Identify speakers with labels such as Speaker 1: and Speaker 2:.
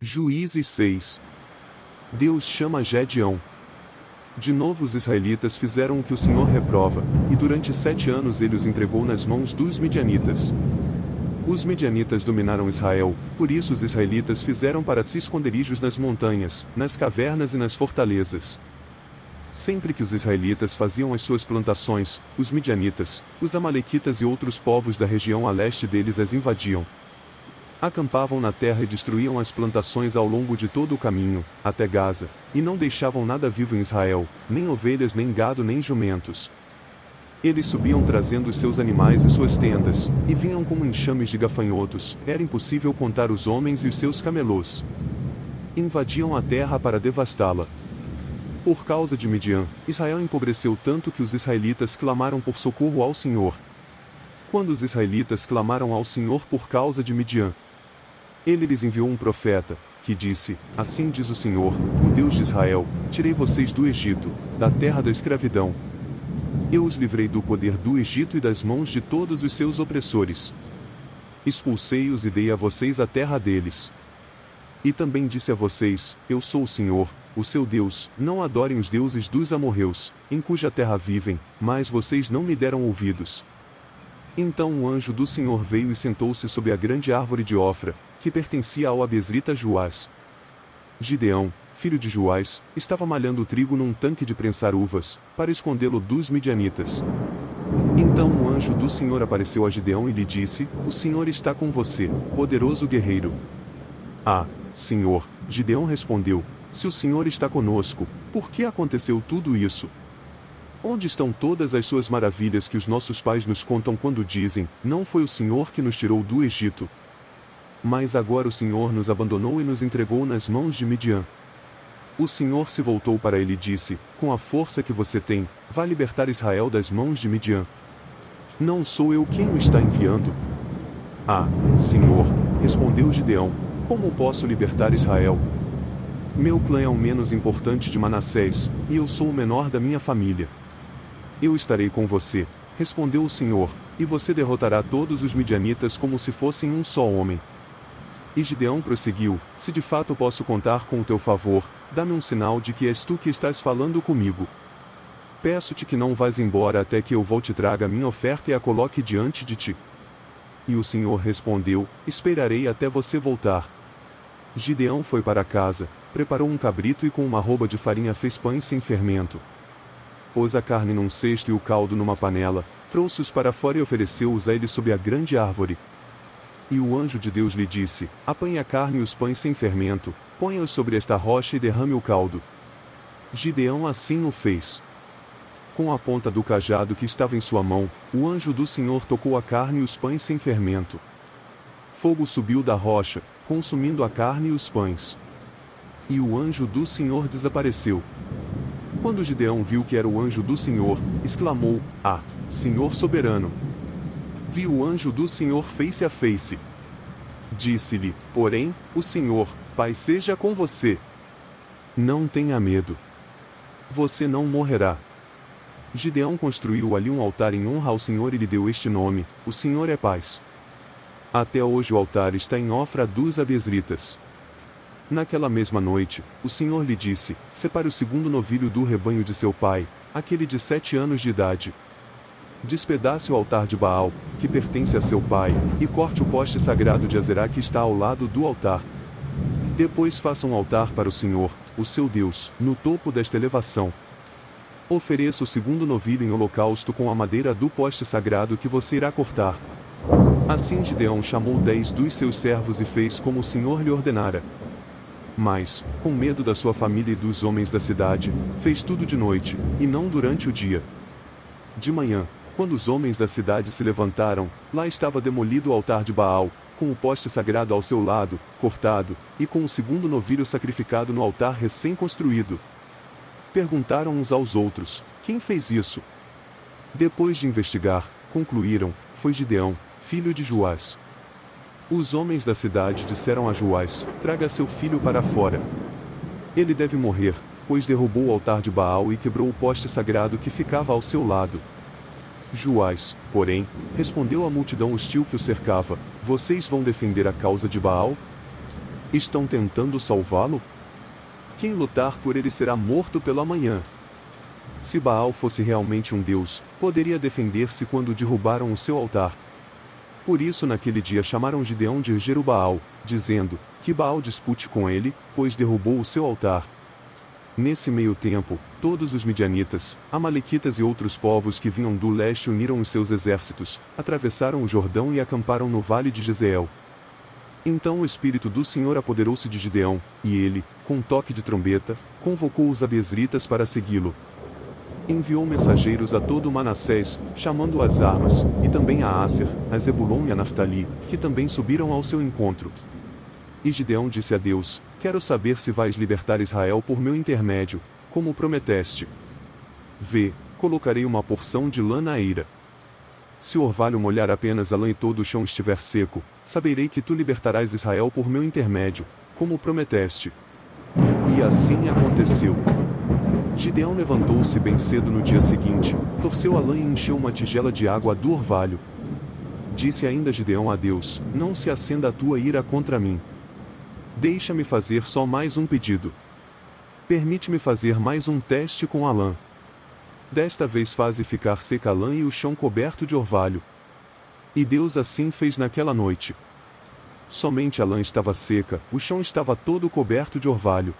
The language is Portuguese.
Speaker 1: Juízes 6. Deus chama Gedeão. De novo os israelitas fizeram o que o Senhor reprova, e durante 7 anos ele os entregou nas mãos dos midianitas. Os midianitas dominaram Israel, por isso os israelitas fizeram para si esconderijos nas montanhas, nas cavernas e nas fortalezas. Sempre que os israelitas faziam as suas plantações, os midianitas, os amalequitas e outros povos da região a leste deles as invadiam. Acampavam na terra e destruíam as plantações ao longo de todo o caminho, até Gaza, e não deixavam nada vivo em Israel, nem ovelhas nem gado nem jumentos. Eles subiam trazendo os seus animais e suas tendas, e vinham como enxames de gafanhotos, era impossível contar os homens e os seus camelôs. Invadiam a terra para devastá-la. Por causa de Midian, Israel empobreceu tanto que os israelitas clamaram por socorro ao Senhor. Quando os israelitas clamaram ao Senhor por causa de Midian, ele lhes enviou um profeta, que disse: Assim diz o Senhor, o Deus de Israel, tirei vocês do Egito, da terra da escravidão. Eu os livrei do poder do Egito e das mãos de todos os seus opressores. Expulsei-os e dei a vocês a terra deles. E também disse a vocês: Eu sou o Senhor, o seu Deus, não adorem os deuses dos amorreus, em cuja terra vivem, mas vocês não me deram ouvidos. Então o anjo do Senhor veio e sentou-se sob a grande árvore de Ofra, que pertencia ao abesrita Joás. Gideão, filho de Joás, estava malhando o trigo num tanque de prensar uvas, para escondê-lo dos midianitas. Então o anjo do Senhor apareceu a Gideão e lhe disse: O Senhor está com você, poderoso guerreiro. Ah, Senhor, Gideão respondeu: Se o Senhor está conosco, por que aconteceu tudo isso? Onde estão todas as suas maravilhas que os nossos pais nos contam quando dizem: Não foi o Senhor que nos tirou do Egito? Mas agora o Senhor nos abandonou e nos entregou nas mãos de Midian. O Senhor se voltou para ele e disse: Com a força que você tem, vá libertar Israel das mãos de Midian. Não sou eu quem o está enviando? Ah, Senhor, respondeu Gideão, como posso libertar Israel? Meu clã é o menos importante de Manassés, e eu sou o menor da minha família. Eu estarei com você, respondeu o Senhor, e você derrotará todos os midianitas como se fossem um só homem. E Gideão prosseguiu: Se de fato posso contar com o teu favor, dá-me um sinal de que és tu que estás falando comigo. Peço-te que não vás embora até que eu volte e traga minha oferta e a coloque diante de ti. E o Senhor respondeu: Esperarei até você voltar. Gideão foi para casa, preparou um cabrito e com uma arroba de farinha fez pães sem fermento. Pôs a carne num cesto e o caldo numa panela, trouxe-os para fora e ofereceu-os a ele sob a grande árvore. E o anjo de Deus lhe disse: Apanhe a carne e os pães sem fermento, ponha-os sobre esta rocha e derrame o caldo. Gideão assim o fez. Com a ponta do cajado que estava em sua mão, o anjo do Senhor tocou a carne e os pães sem fermento. Fogo subiu da rocha, consumindo a carne e os pães. E o anjo do Senhor desapareceu. Quando Gideão viu que era o anjo do Senhor, exclamou: Ah, Senhor soberano! Vi o anjo do Senhor face a face. Disse-lhe, porém, o Senhor, Pai seja com você. Não tenha medo. Você não morrerá. Gideão construiu ali um altar em honra ao Senhor e lhe deu este nome: O Senhor é paz. Até hoje o altar está em Ofra dos abesritas. Naquela mesma noite, o Senhor lhe disse: Separe o segundo novilho do rebanho de seu pai, aquele de 7 anos de idade. Despedace o altar de Baal, que pertence a seu pai, e corte o poste sagrado de Azerá que está ao lado do altar. Depois faça um altar para o Senhor, o seu Deus, no topo desta elevação. Ofereça o segundo novilho em holocausto com a madeira do poste sagrado que você irá cortar. Assim Gideão chamou 10 dos seus servos e fez como o Senhor lhe ordenara. Mas, com medo da sua família e dos homens da cidade, fez tudo de noite, e não durante o dia. De manhã, quando os homens da cidade se levantaram, lá estava demolido o altar de Baal, com o poste sagrado ao seu lado, cortado, e com o segundo novilho sacrificado no altar recém-construído. Perguntaram uns aos outros: Quem fez isso? Depois de investigar, concluíram: Foi Gideão, filho de Joás. Os homens da cidade disseram a Joás: Traga seu filho para fora. Ele deve morrer, pois derrubou o altar de Baal e quebrou o poste sagrado que ficava ao seu lado. Joás, porém, respondeu à multidão hostil que o cercava: Vocês vão defender a causa de Baal? Estão tentando salvá-lo? Quem lutar por ele será morto pela manhã. Se Baal fosse realmente um deus, poderia defender-se quando derrubaram o seu altar. Por isso naquele dia chamaram Gideão de Jerubaal, dizendo, que Baal dispute com ele, pois derrubou o seu altar. Nesse meio tempo, todos os midianitas, amalequitas e outros povos que vinham do leste uniram os seus exércitos, atravessaram o Jordão e acamparam no vale de Jezeel. Então o Espírito do Senhor apoderou-se de Gideão, e ele, com um toque de trombeta, convocou os abesritas para segui-lo. Enviou mensageiros a todo Manassés, chamando as armas, e também a Asser, a Zebulon e a Naftali, que também subiram ao seu encontro. E Gideão disse a Deus, quero saber se vais libertar Israel por meu intermédio, como prometeste. Vê, colocarei uma porção de lã na eira. Se o orvalho molhar apenas a lã e todo o chão estiver seco, saberei que tu libertarás Israel por meu intermédio, como prometeste. E assim aconteceu. Gideão levantou-se bem cedo no dia seguinte, torceu a lã e encheu uma tigela de água do orvalho. Disse ainda Gideão a Deus, não se acenda a tua ira contra mim. Deixa-me fazer só mais um pedido. Permite-me fazer mais um teste com a lã. Desta vez faze ficar seca a lã e o chão coberto de orvalho. E Deus assim fez naquela noite. Somente a lã estava seca, o chão estava todo coberto de orvalho.